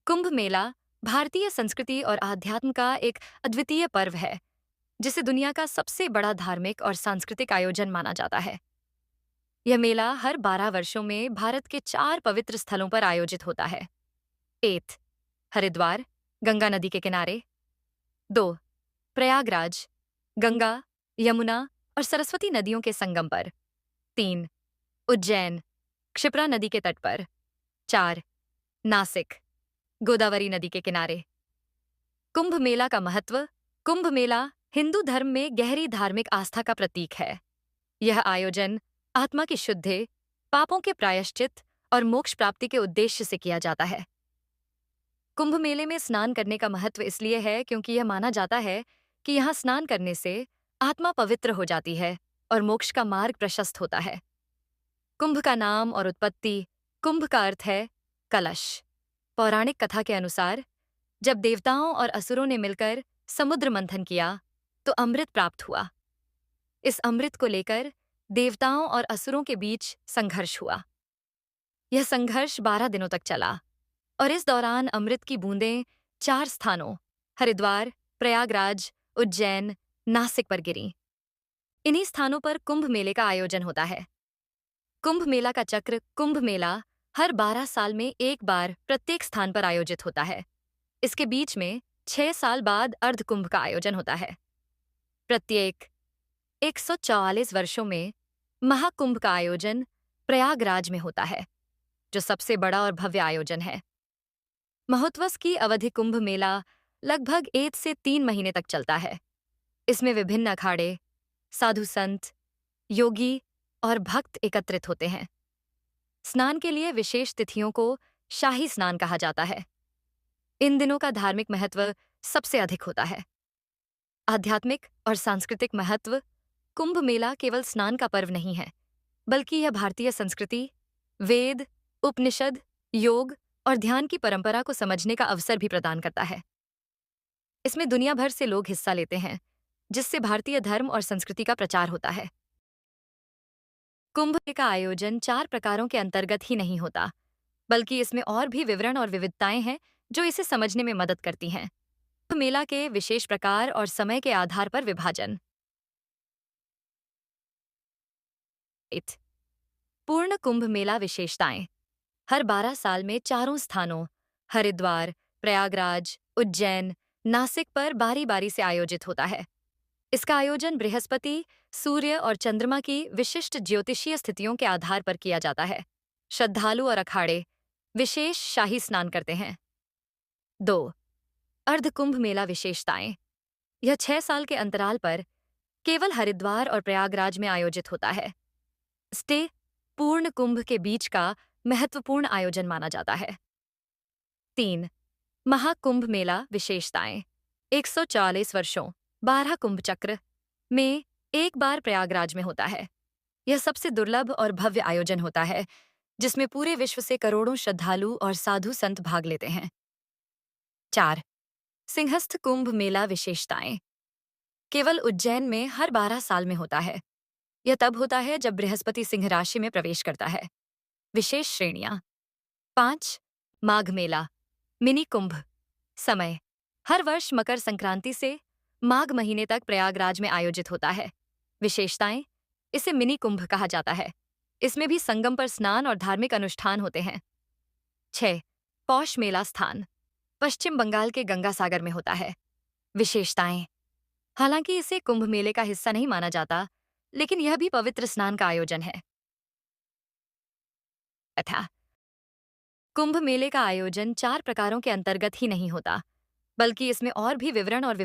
कुंभ मेला भारतीय संस्कृति और आध्यात्म का एक अद्वितीय पर्व है, जिसे दुनिया का सबसे बड़ा धार्मिक और सांस्कृतिक आयोजन माना जाता है। यह मेला हर 12 वर्षों में भारत के 4 पवित्र स्थलों पर आयोजित होता है। एथ हरिद्वार, गंगा नदी के किनारे। 2 प्रयागराज, गंगा, यमुना और सरस्वती नदियों के संगम पर। 3 उज्जैन, क्षिप्रा नदी के तट पर। 4 नासिक, गोदावरी नदी के किनारे। कुंभ मेला का महत्व। कुंभ मेला हिंदू धर्म में गहरी धार्मिक आस्था का प्रतीक है। यह आयोजन आत्मा की शुद्धि, पापों के प्रायश्चित और मोक्ष प्राप्ति के उद्देश्य से किया जाता है। कुंभ मेले में स्नान करने का महत्व इसलिए है क्योंकि यह माना जाता है कि यहाँ स्नान करने से आत्मा पवित्र हो जाती है और मोक्ष का मार्ग प्रशस्त होता है। कुंभ का नाम और उत्पत्ति। कुंभ का अर्थ है कलश। पौराणिक कथा के अनुसार जब देवताओं और असुरों ने मिलकर समुद्र मंथन किया तो अमृत प्राप्त हुआ। इस अमृत को लेकर देवताओं और असुरों के बीच संघर्ष हुआ। यह संघर्ष 12 दिनों तक चला और इस दौरान अमृत की बूंदें 4 स्थानों हरिद्वार, प्रयागराज, उज्जैन, नासिक पर गिरीं। इन्हीं स्थानों पर कुंभ मेले का आयोजन होता है। कुंभ मेला का चक्र। कुंभ मेला हर 12 साल में एक बार प्रत्येक स्थान पर आयोजित होता है। इसके बीच में 6 साल बाद अर्ध कुंभ का आयोजन होता है। प्रत्येक 144 वर्षों में महाकुंभ का आयोजन प्रयागराज में होता है, जो सबसे बड़ा और भव्य आयोजन है। महोत्सव की अवधि। कुंभ मेला लगभग 1 से 3 महीने तक चलता है। इसमें विभिन्न अखाड़े, साधु संत, योगी और भक्त एकत्रित होते हैं। स्नान के लिए विशेष तिथियों को शाही स्नान कहा जाता है। इन दिनों का धार्मिक महत्व सबसे अधिक होता है। आध्यात्मिक और सांस्कृतिक महत्व। कुंभ मेला केवल स्नान का पर्व नहीं है, बल्कि यह भारतीय संस्कृति, वेद, उपनिषद, योग और ध्यान की परंपरा को समझने का अवसर भी प्रदान करता है। इसमें दुनिया भर से लोग हिस्सा लेते हैं, जिससे भारतीय धर्म और संस्कृति का प्रचार होता है। कुंभ का आयोजन 4 प्रकारों के अंतर्गत ही नहीं होता, बल्कि इसमें और भी विवरण और विविधताएं हैं जो इसे समझने में मदद करती हैं। कुंभ मेला के विशेष प्रकार और समय के आधार पर विभाजन। पूर्ण कुंभ मेला विशेषताएं। हर 12 साल में चारों स्थानों हरिद्वार, प्रयागराज, उज्जैन, नासिक पर बारी बारी से आयोजित होता है। इसका आयोजन बृहस्पति, सूर्य और चंद्रमा की विशिष्ट ज्योतिषीय स्थितियों के आधार पर किया जाता है। श्रद्धालु और अखाड़े विशेष शाही स्नान करते हैं। 2 अर्ध कुंभ मेला विशेषताएं। यह 6 साल के अंतराल पर केवल हरिद्वार और प्रयागराज में आयोजित होता है। स्टे पूर्ण कुंभ के बीच का महत्वपूर्ण आयोजन माना जाता है। 3 महाकुंभ मेला विशेषताएं। 144 वर्षों 12 कुंभ चक्र में एक बार प्रयागराज में होता है। यह सबसे दुर्लभ और भव्य आयोजन होता है, जिसमें पूरे विश्व से करोड़ों श्रद्धालु और साधु संत भाग लेते हैं। 4 सिंहस्थ कुंभ मेला विशेषताएं। केवल उज्जैन में हर 12 साल में होता है। यह तब होता है जब बृहस्पति सिंह राशि में प्रवेश करता है। विशेष श्रेणियां। 5 माघ मेला मिनी कुंभ। समय हर वर्ष मकर संक्रांति से माघ महीने तक प्रयागराज में आयोजित होता है। विशेषताएं। इसे मिनी कुंभ कहा जाता है। इसमें भी संगम पर स्नान और धार्मिक अनुष्ठान होते हैं। 6 पौष मेला स्थान पश्चिम बंगाल के गंगा सागर में होता है। विशेषताएं। हालांकि इसे कुंभ मेले का हिस्सा नहीं माना जाता, लेकिन यह भी पवित्र स्नान का आयोजन है। तथा कुंभ मेले का आयोजन 4 प्रकारों के अंतर्गत ही नहीं होता, बल्कि इसमें और भी विवरण और